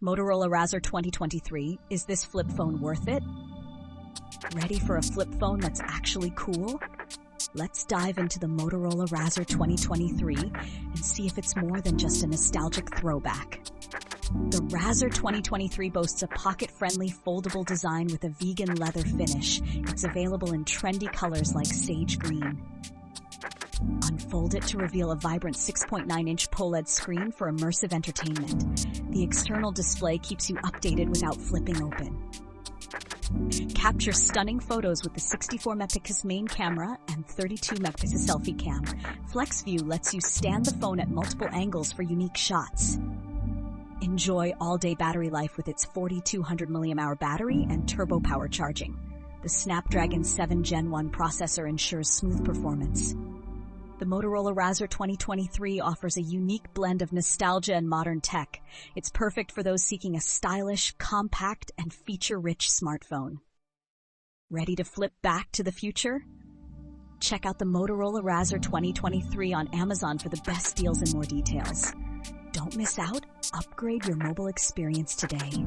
Motorola Razr 2023, is this flip phone worth it? Ready for a flip phone that's actually cool? Let's dive into the Motorola Razr 2023 and see if it's more than just a nostalgic throwback. The Razr 2023 boasts a pocket-friendly foldable design with a vegan leather finish. It's available in trendy colors like sage green. Unfold it to reveal a vibrant 6.9-inch POLED screen for immersive entertainment. The external display keeps you updated without flipping open. Capture stunning photos with the 64-megapixel main camera and 32-megapixel selfie cam. Flex View lets you stand the phone at multiple angles for unique shots. Enjoy all-day battery life with its 4200 mAh battery and turbo power charging. The Snapdragon 7 Gen 1 processor ensures smooth performance. The Motorola Razr 2023 offers a unique blend of nostalgia and modern tech. It's perfect for those seeking a stylish, compact, and feature-rich smartphone. Ready to flip back to the future? Check out the Motorola Razr 2023 on Amazon for the best deals and more details. Don't miss out. Upgrade your mobile experience today.